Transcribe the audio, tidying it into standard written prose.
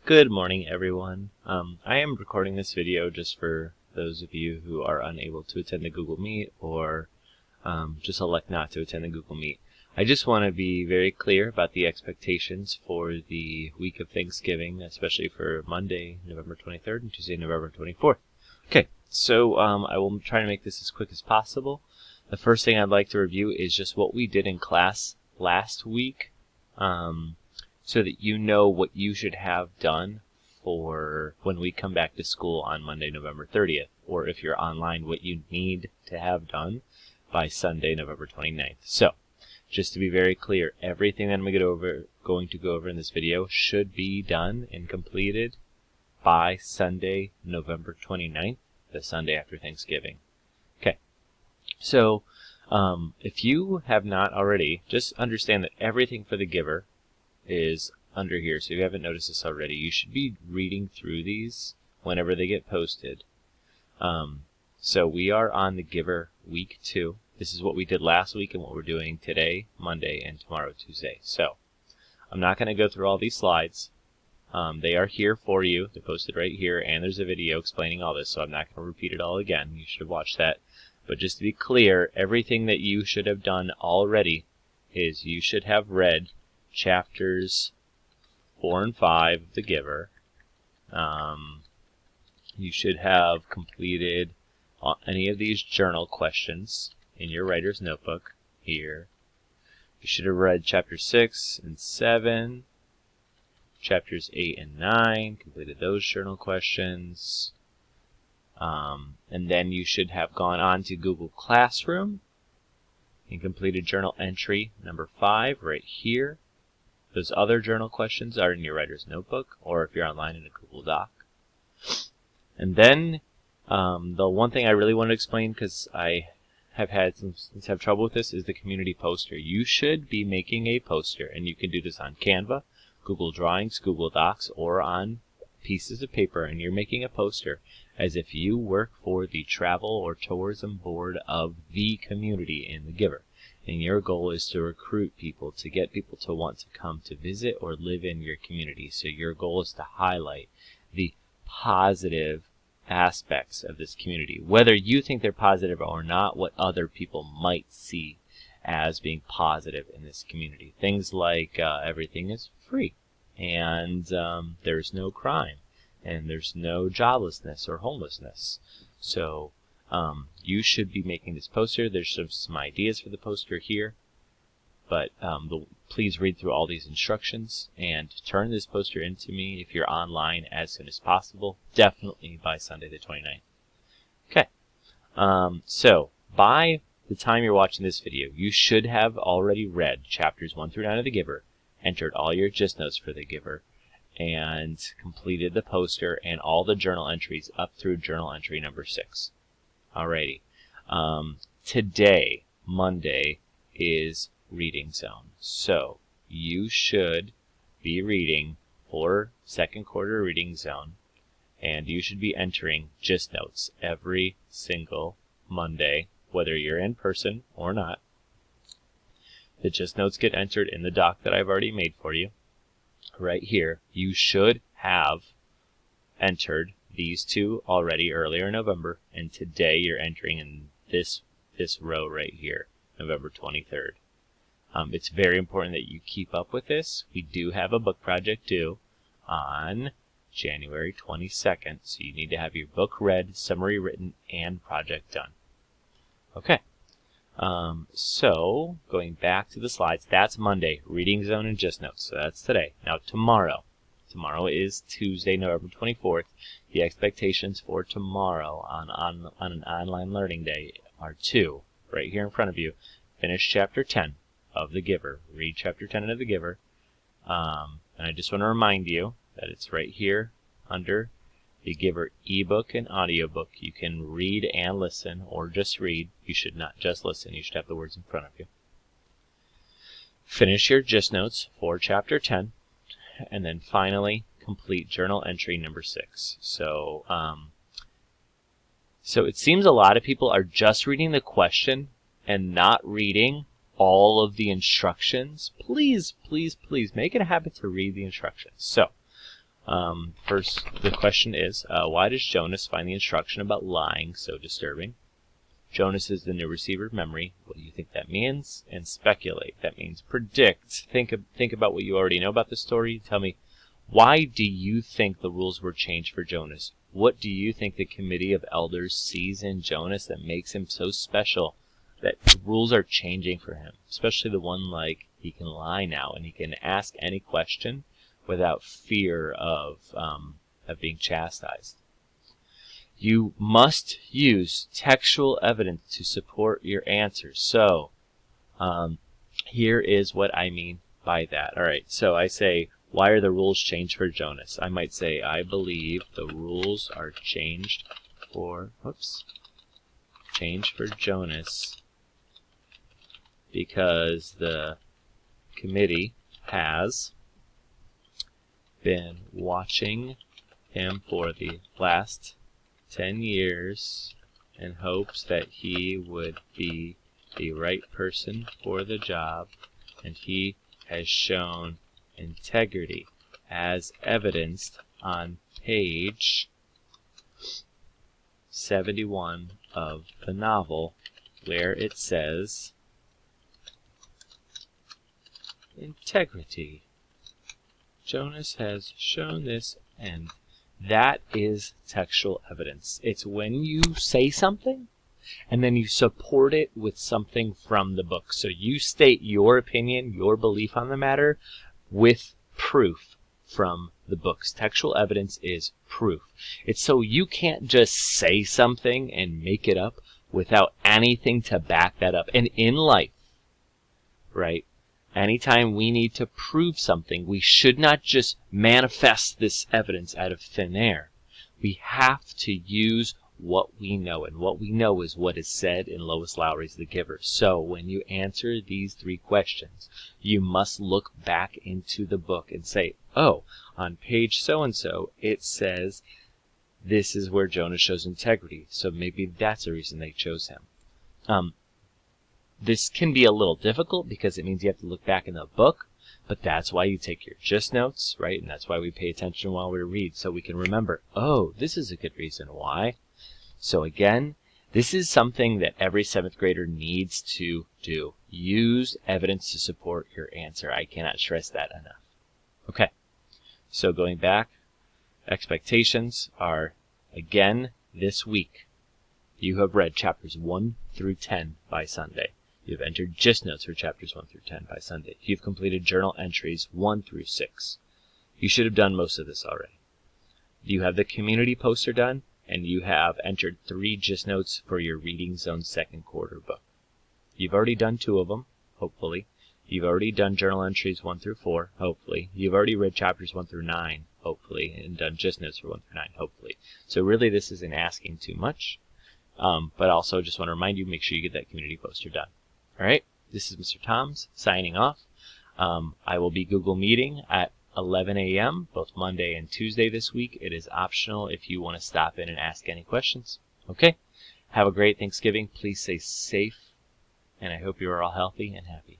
Good morning, everyone. I am recording this video just for those of you who are unable to attend the Google Meet or just elect not to attend the Google Meet. I just want to be very clear about the expectations for the week of Thanksgiving, especially for Monday, November 23rd and Tuesday, November 24th. Okay, so I will try to make this as quick as possible. The first thing I'd like to review is just what we did in class last week. So that you know what you should have done for when we come back to school on Monday, November 30th, or if you're online, what you need to have done by Sunday, November 29th. So, just to be very clear, everything that I'm going to go over in this video should be done and completed by Sunday, November 29th, the Sunday after Thanksgiving. Okay, so if you have not already, just understand that everything for the giver is under here. So if you haven't noticed this already, you should be reading through these whenever they get posted. So we are on the Giver week 2. This is what we did last week and what we're doing today, Monday, and tomorrow, Tuesday. So I'm not going to go through all these slides. They are here for you. They're posted right here, and there's a video explaining all this, so I'm not going to repeat it all again. You should have watched that. But just to be clear, everything that you should have done already is you should have read chapters 4 and 5 of The Giver. You should have completed any of these journal questions in your writer's notebook here. You should have read chapters 6 and 7, chapters 8 and 9, completed those journal questions. And then you should have gone on to Google Classroom and completed journal entry number 5 right here. Those other journal questions are in your writer's notebook, or if you're online in a Google Doc. And then the one thing I really want to explain, because I have had some trouble with this, is the community poster. You should be making a poster, and you can do this on Canva, Google Drawings, Google Docs, or on pieces of paper, and you're making a poster as if you work for the travel or tourism board of the community in The Giver. And your goal is to recruit people, to get people to want to come to visit or live in your community. So your goal is to highlight the positive aspects of this community, whether you think they're positive or not, what other people might see as being positive in this community. Things like everything is free, and there's no crime, and there's no joblessness or homelessness. So you should be making this poster. There's some ideas for the poster here, but please read through all these instructions and turn this poster into me if you're online as soon as possible, definitely by Sunday the 29th. Okay, so by the time you're watching this video, you should have already read chapters 1 through 9 of The Giver, entered all your gist notes for The Giver, and completed the poster and all the journal entries up through journal entry number 6. Alrighty. Today, Monday, is Reading Zone. So, you should be reading for second quarter Reading Zone, and you should be entering gist notes every single Monday, whether you're in person or not. The gist notes get entered in the doc that I've already made for you. Right here, you should have entered these two already earlier in November, and today you're entering in this row right here, November 23rd. It's very important that you keep up with this. We do have a book project due on January 22nd, so you need to have your book read, summary written, and project done. Okay, so going back to the slides, that's Monday, Reading Zone and Gist Notes, so that's today. Now tomorrow is Tuesday, November 24th. The expectations for tomorrow on an online learning day are 2, right here in front of you. Finish chapter 10 of The Giver. Read chapter 10 of The Giver. And I just want to remind you that it's right here under The Giver ebook and audiobook. You can read and listen, or just read. You should not just listen. You should have the words in front of you. Finish your gist notes for chapter 10. And then finally, complete journal entry number 6. So it seems a lot of people are just reading the question and not reading all of the instructions. Please, please, please make it a habit to read the instructions. So First, the question is, why does Jonas find the instruction about lying so disturbing? Jonas is the new receiver of memory. What do you think that means? And speculate. That means predict. Think about what you already know about the story. Tell me, why do you think the rules were changed for Jonas? What do you think the committee of elders sees in Jonas that makes him so special that the rules are changing for him? Especially the one like he can lie now and he can ask any question without fear of being chastised. You must use textual evidence to support your answers. So, here is what I mean by that. All right, so I say, why are the rules changed for Jonas? I might say, I believe the rules are changed for Jonas because the committee has been watching him for the last 10 years in hopes that he would be the right person for the job, and he has shown integrity as evidenced on page 71 of the novel, where it says integrity. Jonas has shown this, and that is textual evidence. It's when you say something and then you support it with something from the book. So you state your opinion, your belief on the matter with proof from the books. Textual evidence is proof. It's so you can't just say something and make it up without anything to back that up. And in life, right, anytime we need to prove something, we should not just manifest this evidence out of thin air. We have to use what we know, and what we know is what is said in Lois Lowry's The Giver. So when you answer these 3 questions, you must look back into the book and say, oh, on page so-and-so, it says this is where Jonas shows integrity, so maybe that's the reason they chose him. This can be a little difficult because it means you have to look back in the book, but that's why you take your gist notes, right? And that's why we pay attention while we read, so we can remember, oh, this is a good reason why. So again, this is something that every 7th grader needs to do. Use evidence to support your answer. I cannot stress that enough. Okay, so going back, expectations are, again, this week, you have read chapters 1 through 10 by Sunday. You've entered gist notes for chapters 1 through 10 by Sunday. You've completed journal entries 1 through 6. You should have done most of this already. You have the community poster done, and you have entered 3 gist notes for your Reading Zone 2nd quarter book. You've already done 2 of them, hopefully. You've already done journal entries 1 through 4, hopefully. You've already read chapters 1 through 9, hopefully, and done gist notes for 1 through 9, hopefully. So really this isn't asking too much, but also just want to remind you, make sure you get that community poster done. All right, this is Mr. Toms signing off. I will be Google Meeting at 11 a.m. both Monday and Tuesday this week. It is optional if you want to stop in and ask any questions. Okay, have a great Thanksgiving. Please stay safe, and I hope you are all healthy and happy.